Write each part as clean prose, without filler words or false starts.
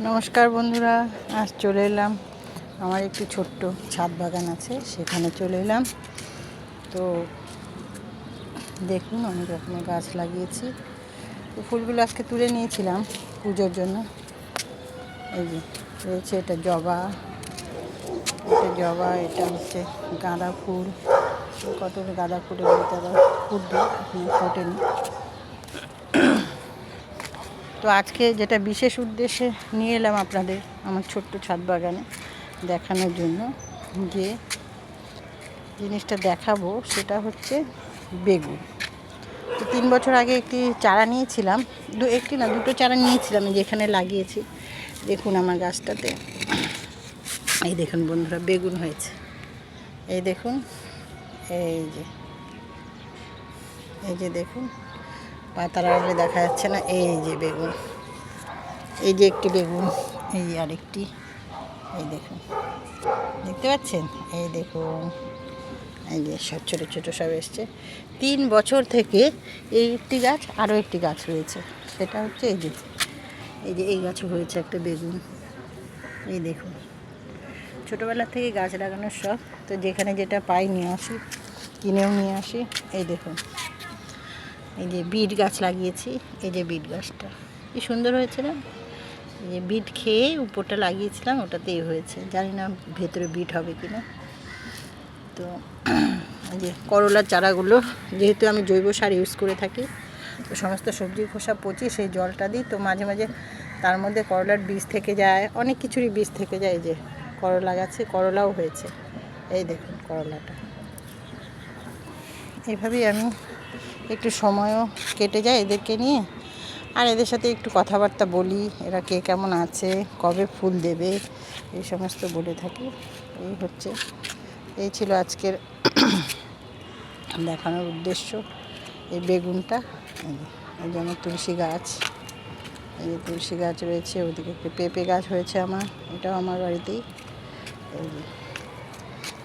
নমস্কার বন্ধুরা, আজ চলে এলাম। আমার একটি ছোট্ট ছাদ বাগান আছে, সেখানে চলে এলাম। তো দেখুন, অনেক রকমের গাছ লাগিয়েছি। তো ফুলগুলো আজকে তুলে নিয়েছিলাম পুজোর জন্য। এই যে রয়েছে, এটা জবা, এটা হচ্ছে গাঁদা ফুল। কত গাঁদা ফুলের মধ্যে আবার ফুটবে, এখনো ফোটেনি। তো আজকে যেটা বিশেষ উদ্দেশ্যে নিয়ে এলাম আপনাদের আমার ছোট্ট ছাদ বাগানে দেখানোর জন্য, যে জিনিসটা দেখাবো সেটা হচ্ছে বেগুন। তো 3 বছর আগে একটি চারা নিয়েছিলাম, দুটো চারা নিয়েছিলাম, যেখানে লাগিয়েছি। দেখুন আমার গাছটাতে, এই দেখুন বন্ধুরা, বেগুন হয়েছে। এই দেখুন, এই যে দেখুন, পাতার আড়ালে দেখা যাচ্ছে না, এই যে বেগুন, এই যে একটি বেগুন, এই আরেকটি, এই দেখুন, দেখতে পাচ্ছেন? এই দেখুন, এই যে সব ছোটো ছোটো সব এসছে। 3 বছর থেকে এই একটি গাছ, আরও একটি গাছ রয়েছে, সেটা হচ্ছে এই গাছও হয়েছে একটা বেগুন। এই দেখুন, ছোটোবেলা থেকে গাছ লাগানোর শখ, তো যেখানে যেটা পাই নিয়ে আসি, কিনেও নিয়ে আসি। এই দেখুন, এই যে বিট গাছ লাগিয়েছি, এই যে বিট গাছটা কি সুন্দর হয়েছে না? এই যে বিট খেয়ে উপরটা লাগিয়েছিলাম, ওটাতেই হয়েছে, জানি না ভেতরে বিট হবে কি না। তো এই যে করলার চারাগুলো, যেহেতু আমি জৈব সার ইউজ করে থাকি, তো সমস্ত সবজির খোসা পচি, সেই জলটা দিই, তো মাঝে মাঝে তার মধ্যে করলার বীজ থেকে যায়, অনেক কিছুরই বীজ থেকে যায়। এই যে করলা গাছে করলাও হয়েছে, এই দেখুন করলাটা। এইভাবেই আমি একটু সময়ও কেটে যায় এদেরকে নিয়ে, আর এদের সাথে একটু কথাবার্তা বলি, এরা কে কেমন আছে, কবে ফুল দেবে, এই সমস্ত বলে থাকি। এই ছিল আজকের দেখানোর উদ্দেশ্য। এই বেগুনটা, এই যে আমার তুলসী গাছ, এই যে তুলসী গাছ রয়েছে, ওদিকে একটি পেঁপে গাছ হয়েছে আমার, এটাও আমার বাড়িতেই। এই যে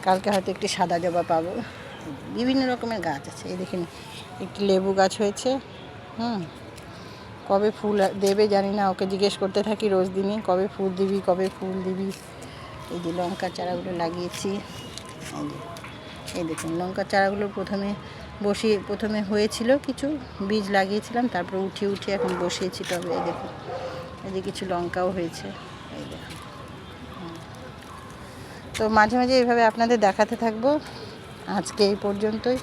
কালকে হয়তো একটি সাদা জবা পাবো। বিভিন্ন রকমের গাছ আছে। এই দেখুন, একটি লেবু গাছ হয়েছে। কবে ফুল দেবে জানি না, ওকে জিজ্ঞেস করতে থাকি রোজ দিনই, কবে ফুল দিবি, কবে ফুল দিবি। এই যে লঙ্কার চারাগুলো লাগিয়েছি। এই দেখুন, লঙ্কার চারাগুলো প্রথমে হয়েছিল, কিছু বীজ লাগিয়েছিলাম, তারপর উঠিয়ে এখন বসিয়েছি টবে। এই দেখুন, এই যে কিছু লঙ্কাও হয়েছে। এই দেখুন, তো মাঝে মাঝে এইভাবে আপনাদের দেখাতে থাকবো। আজকে এই পর্যন্তই।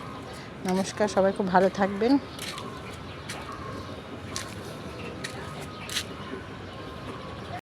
নমস্কার, সবাই খুব ভালো থাকবেন।